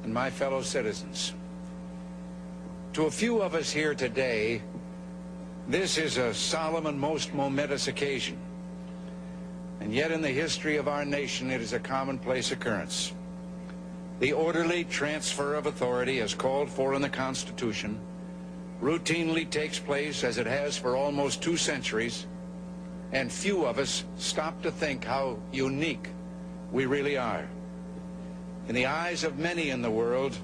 and my fellow citizens. To a few of us here today, this is a solemn and most momentous occasion. And yet in the history of our nation, it is a commonplace occurrence. The orderly transfer of authority as called for in the Constitution routinely takes place as it has for almost 2 centuries, and few of us stop to think how unique we really are. In the eyes of many in the world,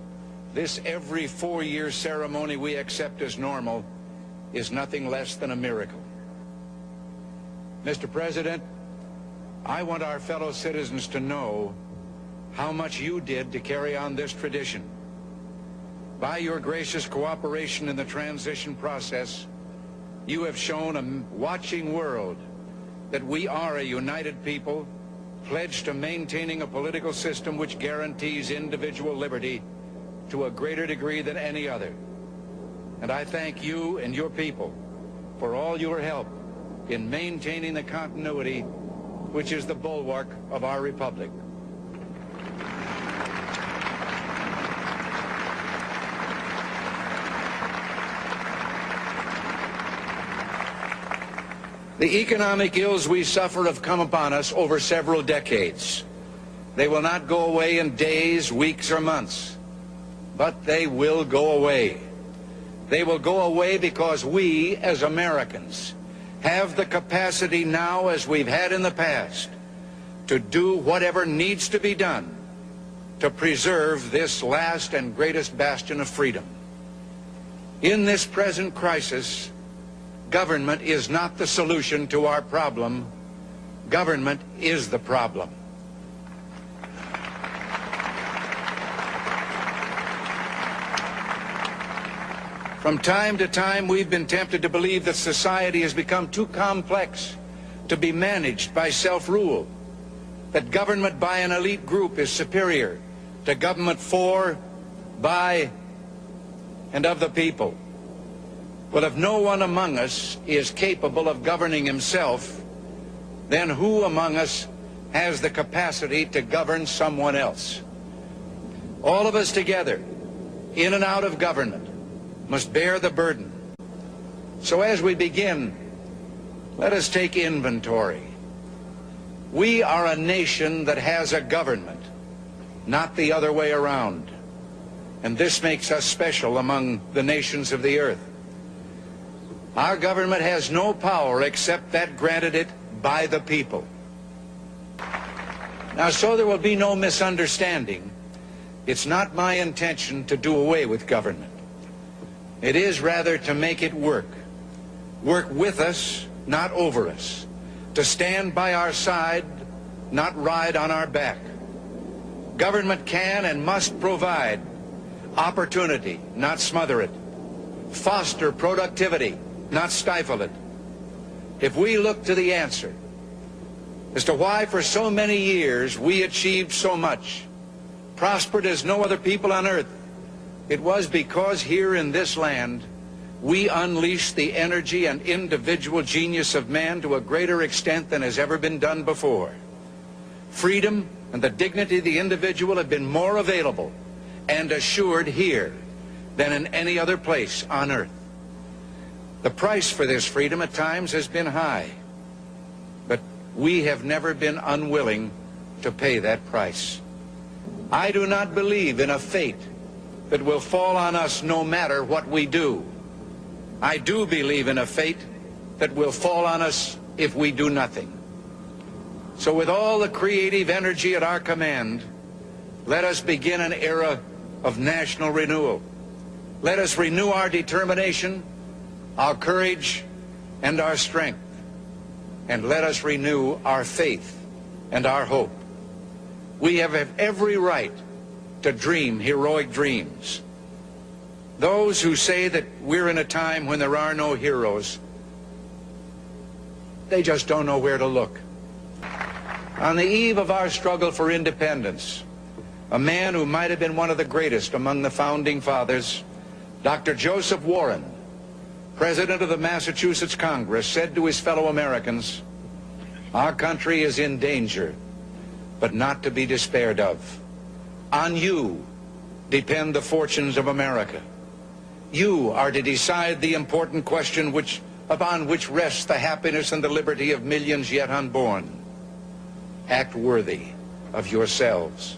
this every 4-year ceremony we accept as normal is nothing less than a miracle. Mr. President, I want our fellow citizens to know how much you did to carry on this tradition. By your gracious cooperation in the transition process, you have shown a watching world that we are a united people, pledged to maintaining a political system which guarantees individual liberty to a greater degree than any other. And I thank you and your people for all your help in maintaining the continuity which is the bulwark of our republic. The economic ills we suffer have come upon us over several decades. They will not go away in days, weeks, or months, but they will go away. They will go away because we, as Americans, have the capacity now, as we've had in the past, to do whatever needs to be done to preserve this last and greatest bastion of freedom. In this present crisis, government is not the solution to our problem. Government is the problem. From time to time, we've been tempted to believe that society has become too complex to be managed by self-rule, that government by an elite group is superior to government for, by, and of the people. Well, if no one among us is capable of governing himself, then who among us has the capacity to govern someone else? All of us together, in and out of government, must bear the burden. So as we begin, let us take inventory. We are a nation that has a government, not the other way around. And this makes us special among the nations of the earth. Our government has no power except that granted it by the people. Now, so there will be no misunderstanding, it's not my intention to do away with government. It is rather to make it work with us, not over us, to stand by our side, not ride on our back. Government can and must provide opportunity, not smother it, foster productivity, not stifle it. If we look to the answer as to why for so many years we achieved so much, prospered as no other people on earth, it was because here in this land we unleashed the energy and individual genius of man to a greater extent than has ever been done before. Freedom and the dignity of the individual have been more available and assured here than in any other place on earth. The price for this freedom at times has been high, but we have never been unwilling to pay that price. I do not believe in a fate that will fall on us no matter what we do. I do believe in a fate that will fall on us if we do nothing. So with all the creative energy at our command, let us begin an era of national renewal. Let us renew our determination, our courage, and our strength. And let us renew our faith and our hope. We have every right to dream heroic dreams. Those who say that we're in a time when there are no heroes, they just don't know where to look. On the eve of our struggle for independence, a man who might have been one of the greatest among the founding fathers, Dr. Joseph Warren, President of the Massachusetts Congress, said to his fellow Americans, "Our country is in danger, but not to be despaired of. On you, depend the fortunes of America. You are to decide the important question upon which rests the happiness and the liberty of millions yet unborn. Act worthy of yourselves.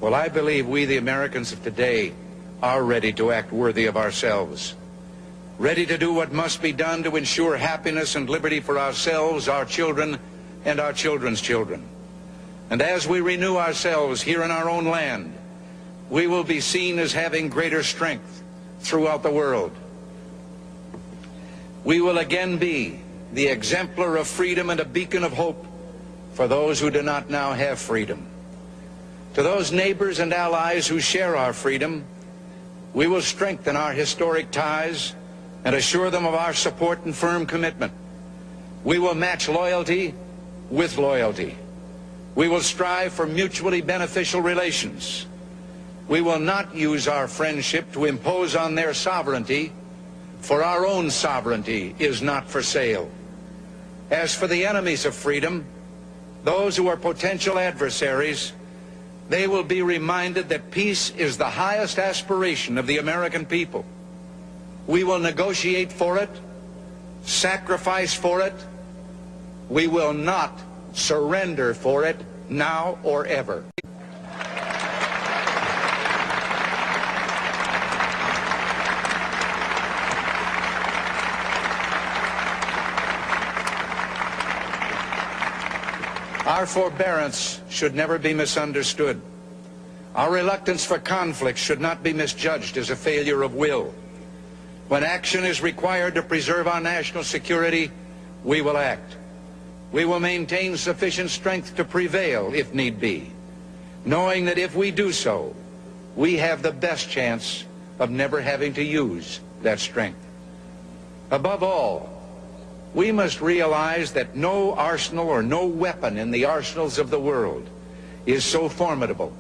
Well, I believe we, the Americans of today, are ready to act worthy of ourselves, ready to do what must be done to ensure happiness and liberty for ourselves, our children, and our children's children. And as we renew ourselves here in our own land, we will be seen as having greater strength throughout the world. We will again be the exemplar of freedom and a beacon of hope for those who do not now have freedom. To those neighbors and allies who share our freedom, we will strengthen our historic ties and assure them of our support and firm commitment. We will match loyalty with loyalty. We will strive for mutually beneficial relations. We will not use our friendship to impose on their sovereignty, for our own sovereignty is not for sale. As for the enemies of freedom, those who are potential adversaries, they will be reminded that peace is the highest aspiration of the American people. We will negotiate for it, sacrifice for it. We will not surrender for it, now or ever. Our forbearance should never be misunderstood. Our reluctance for conflict should not be misjudged as a failure of will. When action is required to preserve our national security, we will act. We will maintain sufficient strength to prevail if need be, knowing that if we do so, we have the best chance of never having to use that strength. Above all, we must realize that no arsenal or no weapon in the arsenals of the world is so formidable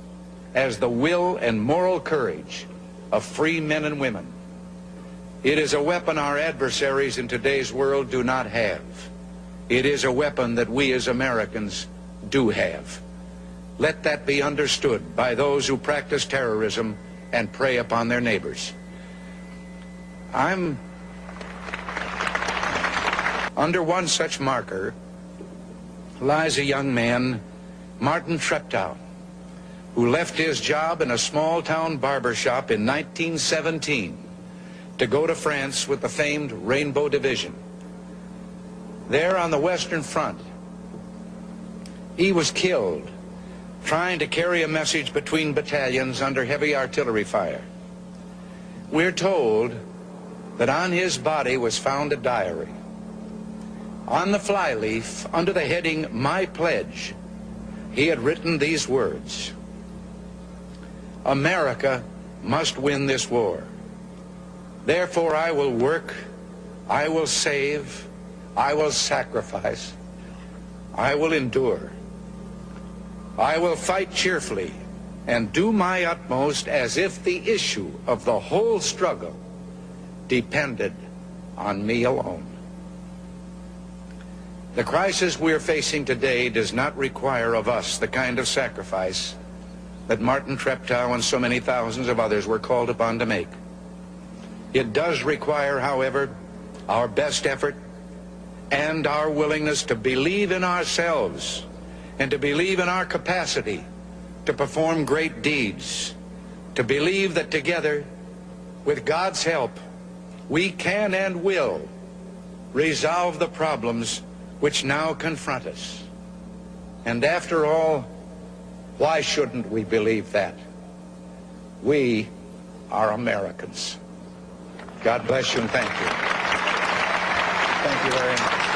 as the will and moral courage of free men and women. It is a weapon our adversaries in today's world do not have. It is a weapon that we as Americans do have. Let that be understood by those who practice terrorism and prey upon their neighbors. Under one such marker lies a young man, Martin Treptow, who left his job in a small-town barber shop in 1917 to go to France with the famed Rainbow Division. There on the Western Front, he was killed trying to carry a message between battalions under heavy artillery fire. We're told that on his body was found a diary. On the flyleaf, under the heading, "My Pledge," he had written these words: "America must win this war. Therefore I will work, I will save, I will sacrifice, I will endure. I will fight cheerfully and do my utmost as if the issue of the whole struggle depended on me alone." The crisis we're facing today does not require of us the kind of sacrifice that Martin Treptow and so many thousands of others were called upon to make. It does require, however, our best effort and our willingness to believe in ourselves and to believe in our capacity to perform great deeds, to believe that together, with God's help, we can and will resolve the problems which now confront us. And after all, why shouldn't we believe that? We are Americans. God bless you and thank you. Thank you very much.